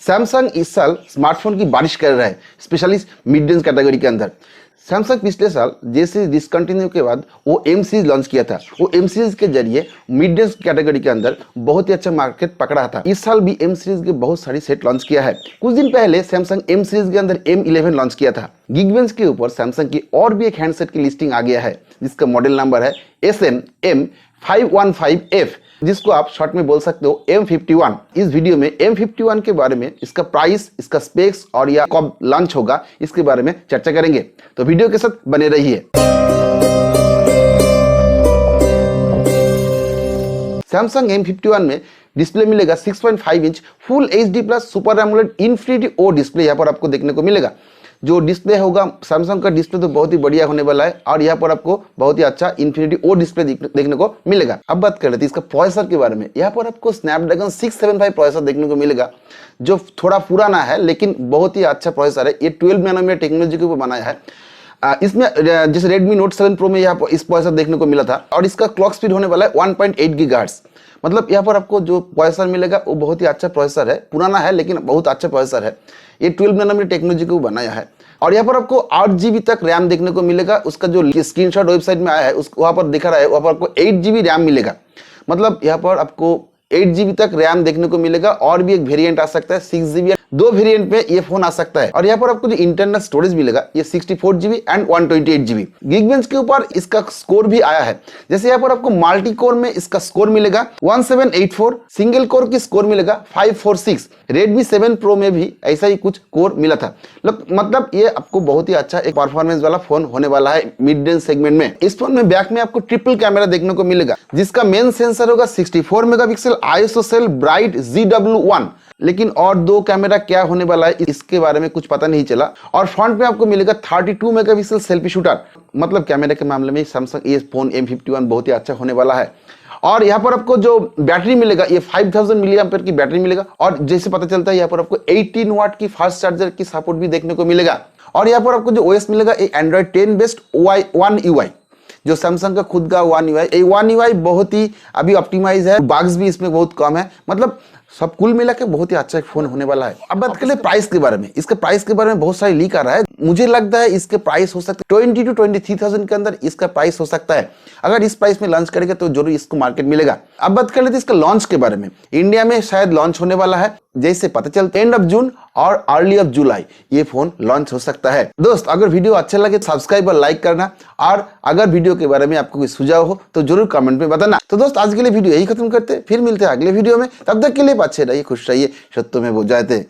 Samsung इस साल smartphone की बारिश कर रहा है, स्पेशली मिड रेंज कैटेगरी के अंदर। सैमसंग पिछले साल जे सीरीज डिसकंटिन्यू के बाद वो एम सीरीज लॉन्च किया था। वो एम सीरीज के जरिए मिड रेंज कैटेगरी के अंदर बहुत ही अच्छा मार्केट पकड़ा था। इस साल भी एम सीरीज के बहुत सारी सेट लॉन्च किया है। कुछ दिन पहले सैमसंग एम सीरीज के अंदर M11 लॉन्च किया था। गिगबेंच के ऊपर सैमसंग की और भी एक हैंडसेट की लिस्टिंग आ गया है, जिसका मॉडल नंबर है SM-M515F, जिसको आप शॉर्ट में बोल सकते हो M51। इस वीडियो में M51 के बारे में, इसका प्राइस, इसका स्पेक्स और यह कब लॉन्च होगा, इसके बारे में चर्चा करेंगे। तो वीडियो के साथ बने रहिए। सैमसंग M51 में डिस्प्ले मिलेगा 6.5 inch full HD plus super AMOLED infinity O display यहाँ पर आपको देखने को मिलेगा। जो डिस्प्ले होगा, सैमसंग का डिस्प्ले तो बहुत ही बढ़िया होने वाला है और यहाँ पर आपको बहुत ही अच्छा इन्फिनिटी ओ डिस्प्ले देखने को मिलेगा। अब बात कर लेते हैं इसका प्रोसेसर के बारे में। यहाँ पर आपको स्नैपड्रैगन 675 प्रोसेसर देखने को मिलेगा, जो थोड़ा पुराना है लेकिन बहुत ही अच्छा प्रोसेसर है। ये 12 नैनोमीटर टेक्नोलॉजी के ऊपर बनाया है। इसमें जैसे Redmi Note 7 Pro में यहाँ पर इस प्रोसेसर देखने को मिला था और इसका क्लॉक स्पीड होने वाला है 1.8 गीगाहर्ट्ज। मतलब यहाँ पर आपको जो प्रोसेसर मिलेगा वो बहुत ही अच्छा प्रोसेसर है, पुराना है लेकिन बहुत अच्छा प्रोसेसर है। ये 12 नैनोमीटर टेक्नोलॉजी को बनाया है और यहाँ पर आपको 8 GB तक रैम देखने को मिलेगा। उसका जो स्क्रीनशॉट वेबसाइट में आया है वहाँ पर दिखा रहा है, वहाँ पर आपको 8 GB रैम मिलेगा। मतलब यहाँ पर आपको 8 GB तक रैम देखने को मिलेगा और भी एक वेरिएंट आ सकता है 6 GB। दो वेरिएंट में ये फोन आ सकता है और यहाँ पर आपको जो इंटरनल स्टोरेज मिलेगा ये 64 GB एंड 128 GB। गिगबेंच के ऊपर इसका स्कोर भी आया है। जैसे यहाँ पर आपको मल्टी कोर में इसका स्कोर मिलेगा 1784, सिंगल कोर की स्कोर मिलेगा 546। Redmi 7 Pro में भी ऐसा ही कुछ कोर मिला था। मतलब ये आपको बहुत ही अच्छा एक परफॉर्मेंस वाला फोन होने वाला है मिड रेंज सेगमेंट में। इस फोन में बैक में आपको ट्रिपल कैमरा देखने को मिलेगा, जिसका मेन सेंसर होगा 64 मेगापिक्सल आइसोसेल ब्राइट ZW1। लेकिन और दो कैमरा क्या होने वाला है इसके बारे में कुछ पता नहीं चला। और फ्रंट में आपको मिलेगा 32 मेगापिक्सल सेल्फी शूटर। मतलब कैमरा के मामले में सैमसंग ये फोन M51 बहुत ही अच्छा होने वाला है। और यहाँ पर आपको जो बैटरी मिलेगा ये 5000 मिली एम्पीयर की बैटरी मिलेगा और जैसे पता चलता है यहाँ पर आपको 18 वाट की फास्ट चार्जर की सपोर्ट भी देखने को मिलेगा। और यहाँ पर आपको जो OS मिलेगा ये Android 10 बेस्ड One UI, जो सैमसंग का खुद का One UI। ये One UI बहुत ही अभी ऑप्टिमाइज है, बग्स भी इसमें बहुत कम है। मतलब सब कुल मिला के बहुत ही अच्छा एक फोन होने वाला है। अब बात करें प्राइस के बारे में। इसके प्राइस के बारे में बहुत सारी लीक आ रहा है। मुझे लगता है इसके प्राइस हो सकता है 20 to 23,000 के अंदर इसका प्राइस हो सकता है। अगर इस प्राइस में लॉन्च करेगा तो जरूर इसको मार्केट मिलेगा। अब बात कर लेते हैं इसका लॉन्च के बारे में। इंडिया में शायद लॉन्च होने वाला है, जैसे पता चलता है एंड ऑफ जून और अर्ली ऑफ जुलाई ये फोन लॉन्च हो सकता है। दोस्त, अगर वीडियो अच्छा लगे तो सब्सक्राइब और लाइक करना, और अगर वीडियो के बारे में आपको कोई सुझाव हो तो जरूर कमेंट में बताना। तो दोस्त, आज के लिए वीडियो यही खत्म करते हैं, फिर मिलते हैं अगले वीडियो में। तब तक के लिए अच्छे रहिए, खुश रहिए, सत्य में वो जाते।